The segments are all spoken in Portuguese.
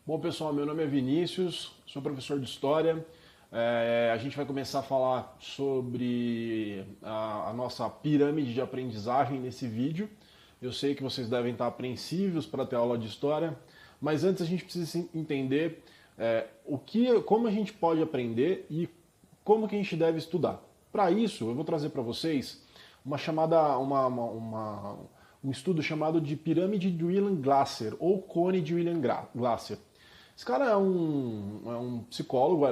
Bom, pessoal, meu nome é Vinícius, sou professor de História. A gente vai começar a falar sobre a nossa pirâmide de aprendizagem nesse vídeo. Eu sei que vocês devem estar apreensivos para ter aula de História, mas antes a gente precisa entender como a gente pode aprender e como que a gente deve estudar. Para isso, eu vou trazer para vocês um estudo chamado de Pirâmide de William Glasser, ou Cone de William Glasser. Esse cara é um psicólogo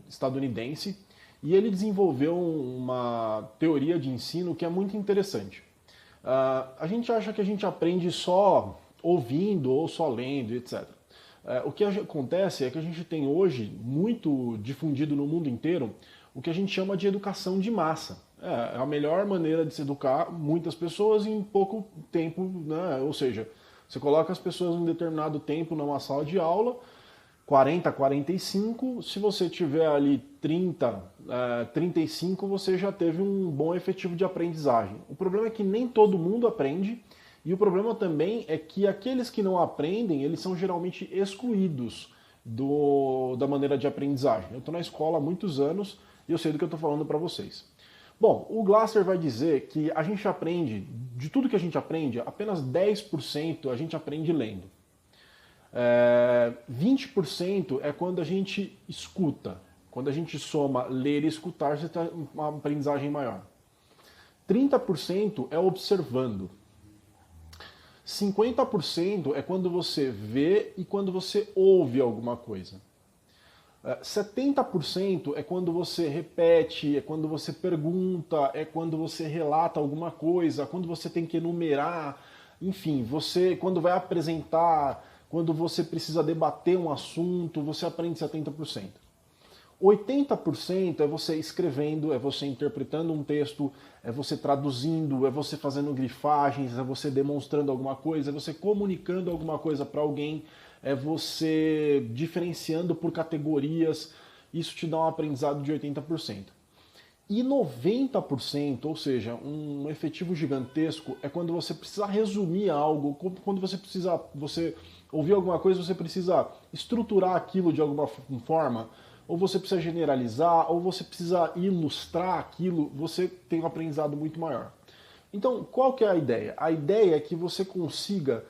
estadunidense e ele desenvolveu uma teoria de ensino que é muito interessante. A gente acha que a gente aprende só ouvindo ou só lendo, etc. O que acontece é que a gente tem hoje, muito difundido no mundo inteiro, o que a gente chama de educação de massa. É a melhor maneira de se educar muitas pessoas em pouco tempo, né? Ou seja, você coloca as pessoas em um determinado tempo numa sala de aula, 40, 45, se você tiver ali 30, 35, você já teve um bom efetivo de aprendizagem. O problema é que nem todo mundo aprende, e o problema também é que aqueles que não aprendem, eles são geralmente excluídos da maneira de aprendizagem. Eu estou na escola há muitos anos e eu sei do que eu estou falando para vocês. Bom, o Glasser vai dizer que a gente aprende, de tudo que a gente aprende, apenas 10% a gente aprende lendo. 20% é quando a gente escuta. Quando a gente soma ler e escutar, você tem uma aprendizagem maior. 30% é observando. 50% é quando você vê e quando você ouve alguma coisa. 70% é quando você repete, é quando você pergunta, é quando você relata alguma coisa, quando você tem que enumerar, enfim, você quando vai apresentar, quando você precisa debater um assunto, você aprende 70%. 80% é você escrevendo, é você interpretando um texto, é você traduzindo, é você fazendo grifagens, é você demonstrando alguma coisa, é você comunicando alguma coisa para alguém, é você diferenciando por categorias. Isso te dá um aprendizado de 80%. E 90%, ou seja, um efetivo gigantesco, é quando você precisa resumir algo, quando você ouvir alguma coisa, você precisa estruturar aquilo de alguma forma, ou você precisa generalizar, ou você precisa ilustrar aquilo, você tem um aprendizado muito maior. Então, qual que é a ideia? A ideia é que você consiga,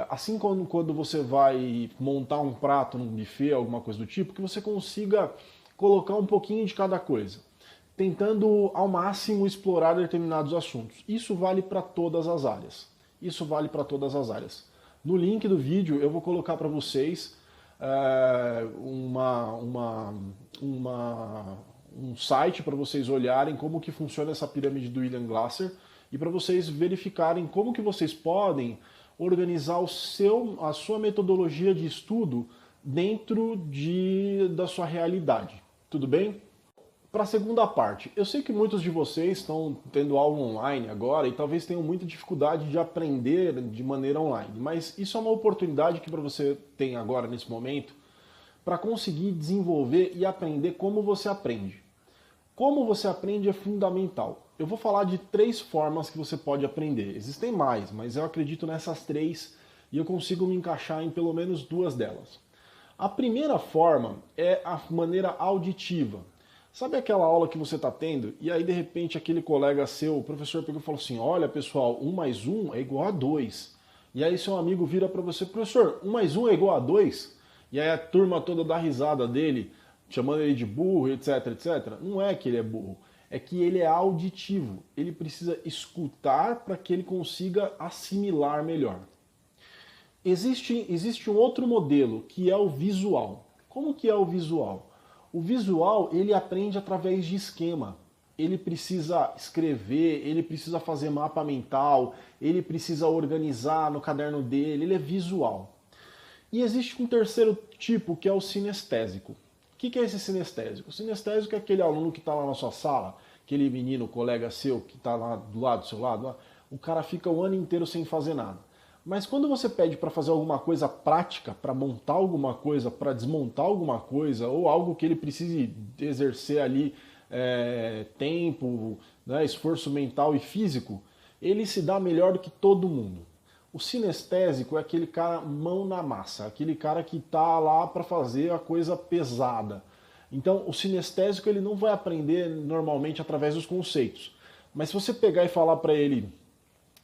assim quando você vai montar um prato num buffet, alguma coisa do tipo, que você consiga colocar um pouquinho de cada coisa, tentando ao máximo explorar determinados assuntos. Isso vale para todas as áreas. Isso vale para todas as áreas. No link do vídeo eu vou colocar para vocês um site para vocês olharem como que funciona essa pirâmide do William Glasser e para vocês verificarem como que vocês podem organizar a sua metodologia de estudo dentro da sua realidade. Tudo bem? Para a segunda parte, eu sei que muitos de vocês estão tendo aula online agora e talvez tenham muita dificuldade de aprender de maneira online, mas isso é uma oportunidade que para você tem agora nesse momento para conseguir desenvolver e aprender como você aprende. Como você aprende é fundamental. Eu vou falar de 3 formas que você pode aprender. Existem mais, mas eu acredito nessas 3 e eu consigo me encaixar em pelo menos 2 delas. A primeira forma é a maneira auditiva. Sabe aquela aula que você está tendo e aí de repente aquele colega seu, o professor pegou e falou assim, olha pessoal, 1 mais 1 é igual a 2. E aí seu amigo vira para você, professor, 1 mais 1 é igual a 2? E aí a turma toda dá risada dele, chamando ele de burro, etc, etc. Não é que ele é burro, é que ele é auditivo. Ele precisa escutar para que ele consiga assimilar melhor. Existe um outro modelo, que é o visual. Como que é o visual? O visual, ele aprende através de esquema. Ele precisa escrever, ele precisa fazer mapa mental, ele precisa organizar no caderno dele, ele é visual. E existe um terceiro tipo, que é o sinestésico. O que é esse sinestésico? O sinestésico é aquele aluno que está lá na sua sala, aquele menino, colega seu, que está lá do lado do seu lado, lá, o cara fica o ano inteiro sem fazer nada. Mas quando você pede para fazer alguma coisa prática, para montar alguma coisa, para desmontar alguma coisa, ou algo que ele precise exercer ali tempo, né, esforço mental e físico, ele se dá melhor do que todo mundo. O sinestésico é aquele cara mão na massa, aquele cara que tá lá para fazer a coisa pesada. Então, o sinestésico ele não vai aprender normalmente através dos conceitos. Mas se você pegar e falar para ele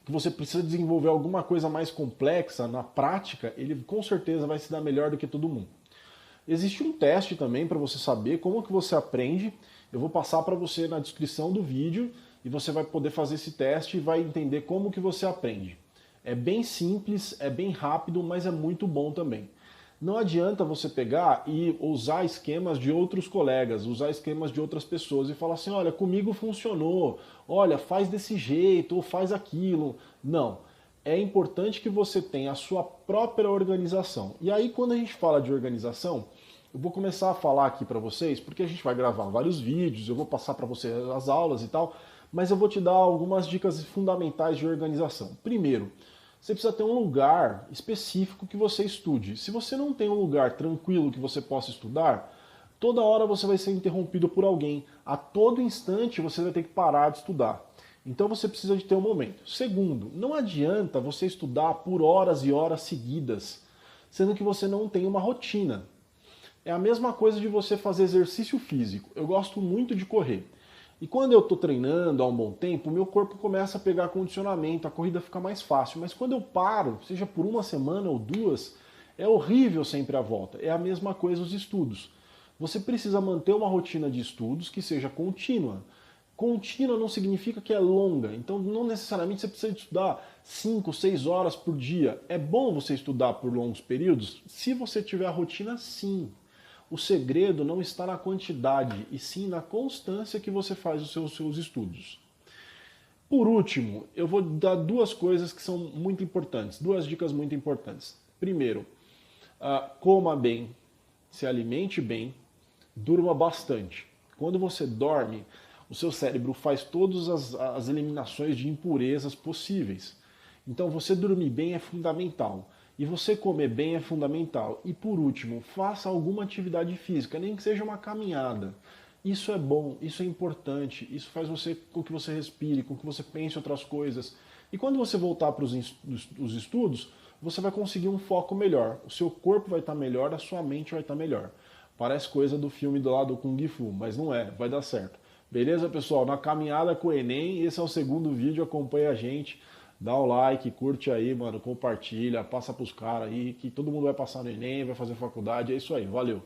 que você precisa desenvolver alguma coisa mais complexa na prática, ele com certeza vai se dar melhor do que todo mundo. Existe um teste também para você saber como que você aprende. Eu vou passar para você na descrição do vídeo e você vai poder fazer esse teste e vai entender como que você aprende. É bem simples, é bem rápido, mas é muito bom também. Não adianta você pegar e usar esquemas de outros colegas, usar esquemas de outras pessoas e falar assim, olha, comigo funcionou, olha, faz desse jeito ou faz aquilo. Não. É importante que você tenha a sua própria organização. E aí, quando a gente fala de organização, eu vou começar a falar aqui para vocês, porque a gente vai gravar vários vídeos, eu vou passar para você as aulas e tal, mas eu vou te dar algumas dicas fundamentais de organização. Primeiro, você precisa ter um lugar específico que você estude. Se você não tem um lugar tranquilo que você possa estudar, toda hora você vai ser interrompido por alguém. A todo instante você vai ter que parar de estudar. Então você precisa de ter um momento. Segundo, não adianta você estudar por horas e horas seguidas, sendo que você não tem uma rotina. É a mesma coisa de você fazer exercício físico. Eu gosto muito de correr. E quando eu estou treinando há um bom tempo, o meu corpo começa a pegar condicionamento, a corrida fica mais fácil. Mas quando eu paro, seja por uma semana ou duas, é horrível sempre a volta. É a mesma coisa os estudos. Você precisa manter uma rotina de estudos que seja contínua. Contínua não significa que é longa, então não necessariamente você precisa estudar 5, 6 horas por dia. É bom você estudar por longos períodos? Se você tiver a rotina, sim. O segredo não está na quantidade, e sim na constância que você faz os seus estudos. Por último, eu vou dar duas coisas que são muito importantes, duas dicas muito importantes. Primeiro, coma bem, se alimente bem, durma bastante. Quando você dorme, o seu cérebro faz todas as eliminações de impurezas possíveis. Então você dormir bem é fundamental. E você comer bem é fundamental. E por último, faça alguma atividade física, nem que seja uma caminhada. Isso é bom, isso é importante, isso faz com que você respire, com que você pense outras coisas. E quando você voltar para os estudos, você vai conseguir um foco melhor. O seu corpo vai estar melhor, a sua mente vai estar melhor. Parece coisa do filme do lado do Kung Fu, mas não é, vai dar certo. Beleza, pessoal? Na caminhada com o Enem, esse é o segundo vídeo, acompanha a gente. Dá o like, curte aí, mano, compartilha, passa pros caras aí, que todo mundo vai passar no Enem, vai fazer faculdade, é isso aí, valeu!